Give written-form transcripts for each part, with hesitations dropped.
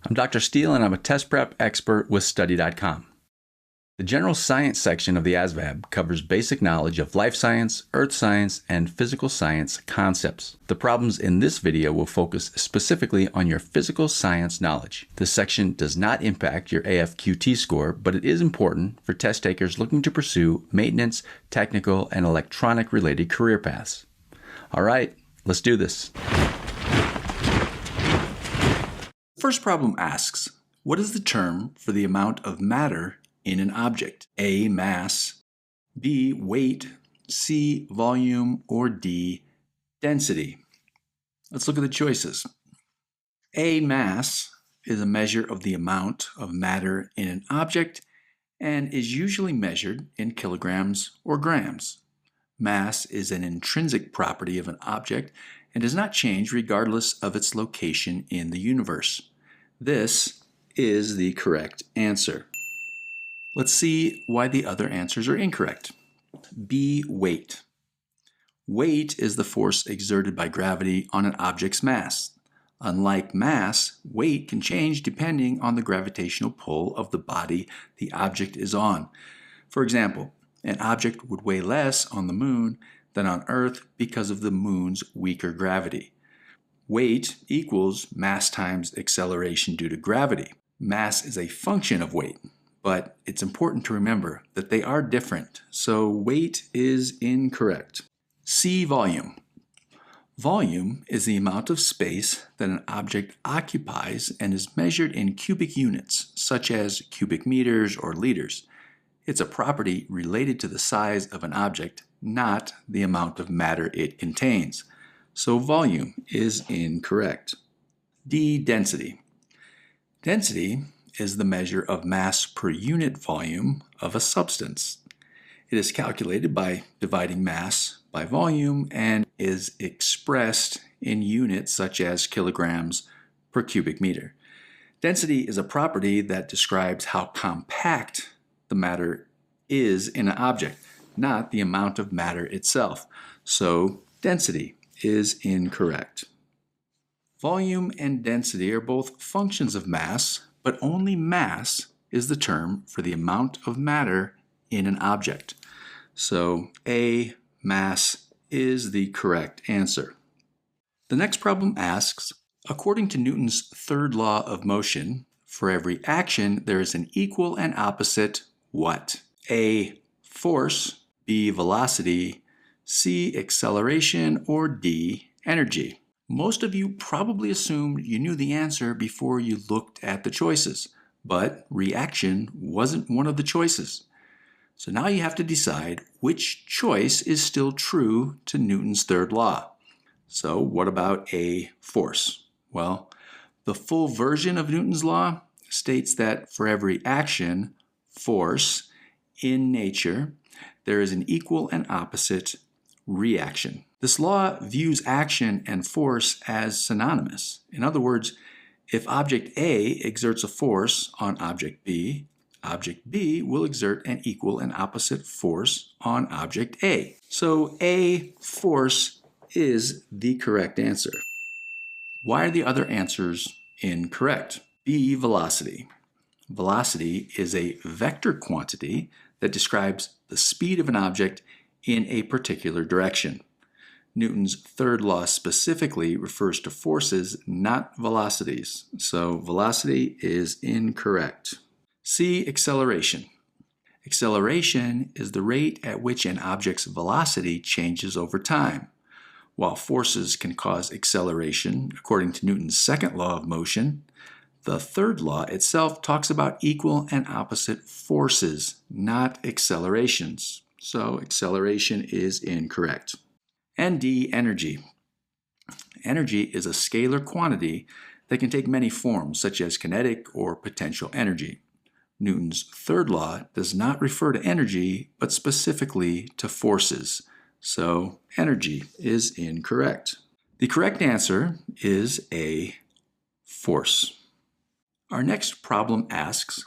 I'm Dr. Steele, and I'm a test prep expert with Study.com. The general science section of the ASVAB covers basic knowledge of life science, earth science, and physical science concepts. The problems in this video will focus specifically on your physical science knowledge. This section does not impact your AFQT score, but it is important for test takers looking to pursue maintenance, technical, and electronic-related career paths. All right, let's do this. First problem asks, what is the term for the amount of matter in an object? A, mass, B, weight, C, volume, or D, density. Let's look at the choices. A, mass, is a measure of the amount of matter in an object and is usually measured in kilograms or grams. Mass is an intrinsic property of an object and does not change regardless of its location in the universe. This is the correct answer. Let's see why the other answers are incorrect. B, weight. Weight is the force exerted by gravity on an object's mass. Unlike mass, weight can change depending on the gravitational pull of the body the object is on. For example, an object would weigh less on the moon than on Earth because of the moon's weaker gravity. Weight equals mass times acceleration due to gravity. Mass is a function of weight, but it's important to remember that they are different, so weight is incorrect. C, volume. Volume is the amount of space that an object occupies and is measured in cubic units, such as cubic meters or liters. It's a property related to the size of an object, not the amount of matter it contains. So volume is incorrect. D, density. Density is the measure of mass per unit volume of a substance. It is calculated by dividing mass by volume and is expressed in units such as kilograms per cubic meter. Density is a property that describes how compact the matter is in an object, not the amount of matter itself. So density is incorrect. Volume and density are both functions of mass, but only mass is the term for the amount of matter in an object. So A, mass, is the correct answer. The next problem asks, according to Newton's third law of motion, for every action there is an equal and opposite what? A, force, B, velocity, C, acceleration, or D, energy. Most of you probably assumed you knew the answer before you looked at the choices, but reaction wasn't one of the choices. So now you have to decide which choice is still true to Newton's third law. So what about A, force? Well, the full version of Newton's law states that for every action, force, in nature, there is an equal and opposite reaction. This law views action and force as synonymous. In other words, if object A exerts a force on object B will exert an equal and opposite force on object A. So A, force, is the correct answer. Why are the other answers incorrect? B, velocity. Velocity is a vector quantity that describes the speed of an object in a particular direction. Newton's third law specifically refers to forces, not velocities. So velocity is incorrect. C, acceleration. Acceleration is the rate at which an object's velocity changes over time. While forces can cause acceleration, according to Newton's second law of motion, the third law itself talks about equal and opposite forces, not accelerations. So acceleration is incorrect. And D, energy. Energy is a scalar quantity that can take many forms, such as kinetic or potential energy. Newton's third law does not refer to energy, but specifically to forces. So energy is incorrect. The correct answer is A, force. Our next problem asks,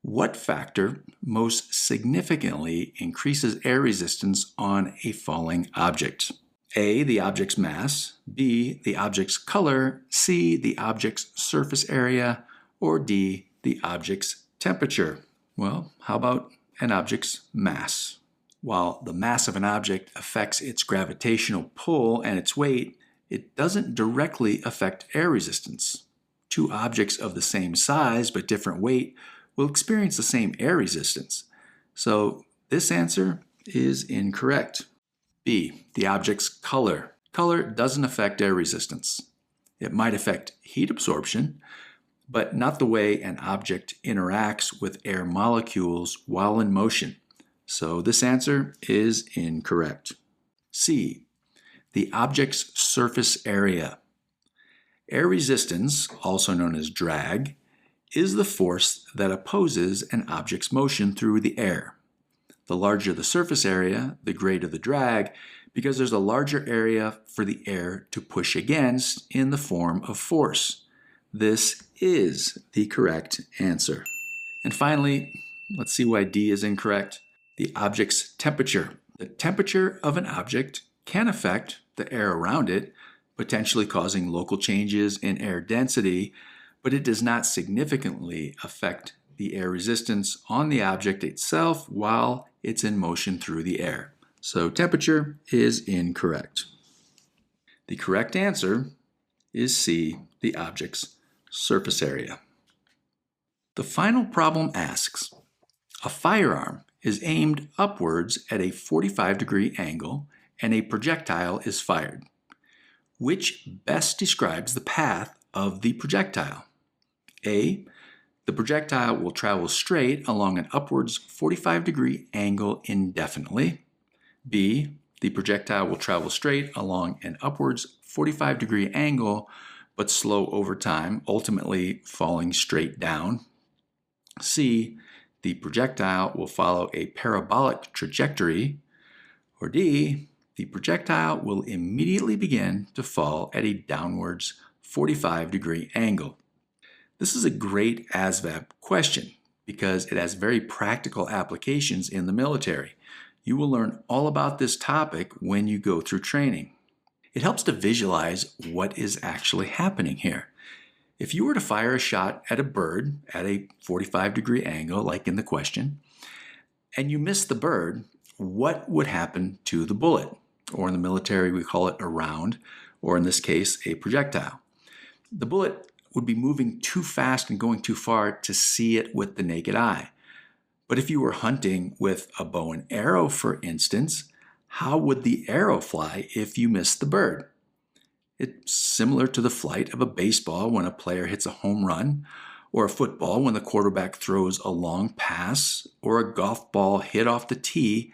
what factor most significantly increases air resistance on a falling object? A, the object's mass, B, the object's color, C, the object's surface area, or D, the object's temperature? Well, how about an object's mass? While the mass of an object affects its gravitational pull and its weight, it doesn't directly affect air resistance. Two objects of the same size but different weight will experience the same air resistance. So this answer is incorrect. B, the object's color. Color doesn't affect air resistance. It might affect heat absorption, but not the way an object interacts with air molecules while in motion. So this answer is incorrect. C, the object's surface area. Air resistance, also known as drag, is the force that opposes an object's motion through the air. The larger the surface area, the greater the drag, because there's a larger area for the air to push against in the form of force. This is the correct answer. And finally, let's see why D is incorrect. The object's temperature. The temperature of an object can affect the air around it, potentially causing local changes in air density, but it does not significantly affect the air resistance on the object itself while it's in motion through the air. So temperature is incorrect. The correct answer is C, the object's surface area. The final problem asks, a firearm is aimed upwards at a 45-degree angle and a projectile is fired. Which best describes the path of the projectile? A, the projectile will travel straight along an upwards 45-degree angle indefinitely. B, the projectile will travel straight along an upwards 45-degree angle but slow over time, ultimately falling straight down. C, the projectile will follow a parabolic trajectory. Or D, the projectile will immediately begin to fall at a downwards 45-degree angle. This is a great ASVAB question because it has very practical applications in the military. You will learn all about this topic when you go through training. It helps to visualize what is actually happening here. If you were to fire a shot at a bird at a 45-degree angle, like in the question, and you missed the bird, what would happen to the bullet? Or in the military, we call it a round, or in this case, a projectile. The bullet would be moving too fast and going too far to see it with the naked eye. But if you were hunting with a bow and arrow, for instance, how would the arrow fly if you missed the bird? It's similar to the flight of a baseball when a player hits a home run, or a football when the quarterback throws a long pass, or a golf ball hit off the tee.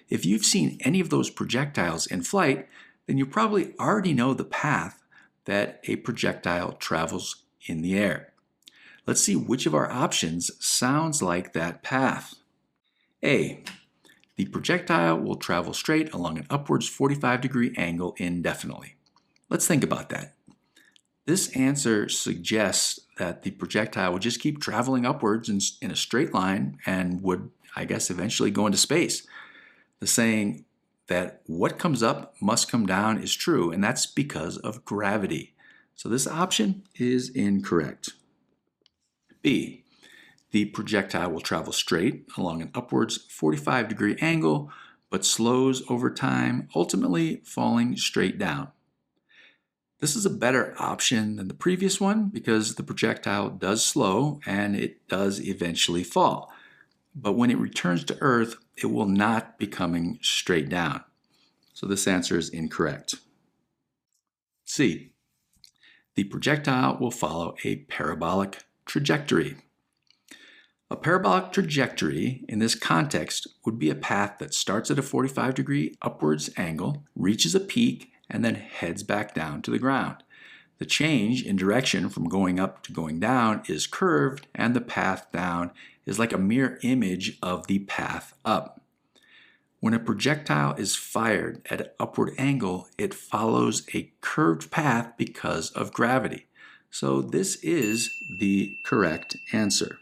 If you've seen any of those projectiles in flight, then you probably already know the path that a projectile travels in the air. Let's see which of our options sounds like that path. A, the projectile will travel straight along an upwards 45-degree angle indefinitely. Let's think about that. This answer suggests that the projectile would just keep traveling upwards in a straight line and would, I guess, eventually go into space. The saying that what comes up must come down is true, and that's because of gravity. So this option is incorrect. B, the projectile will travel straight along an upwards 45-degree angle, but slows over time, ultimately falling straight down. This is a better option than the previous one because the projectile does slow and it does eventually fall. But when it returns to Earth, it will not be coming straight down. So this answer is incorrect. C, the projectile will follow a parabolic trajectory. A parabolic trajectory in this context would be a path that starts at a 45-degree upwards angle, reaches a peak, and then heads back down to the ground. The change in direction from going up to going down is curved, and the path down is like a mirror image of the path up. When a projectile is fired at an upward angle, it follows a curved path because of gravity. So this is the correct answer.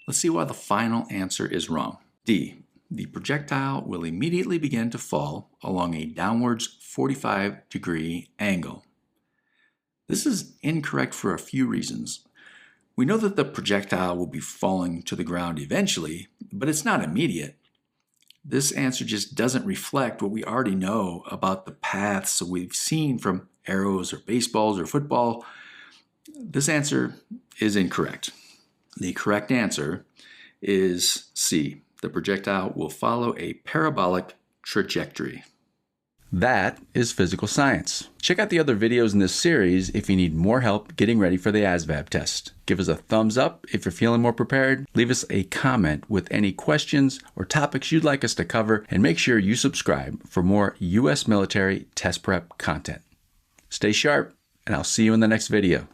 Let's see why the final answer is wrong. D, the projectile will immediately begin to fall along a downwards 45-degree angle. This is incorrect for a few reasons. We know that the projectile will be falling to the ground eventually, but it's not immediate. This answer just doesn't reflect what we already know about the paths we've seen from arrows or baseballs or football. This answer is incorrect. The correct answer is C. The projectile will follow a parabolic trajectory. That is physical science. Check out the other videos in this series if you need more help getting ready for the ASVAB test. Give us a thumbs up if you're feeling more prepared. Leave us a comment with any questions or topics you'd like us to cover, and make sure you subscribe for more U.S. military test prep content. Stay sharp, and I'll see you in the next video.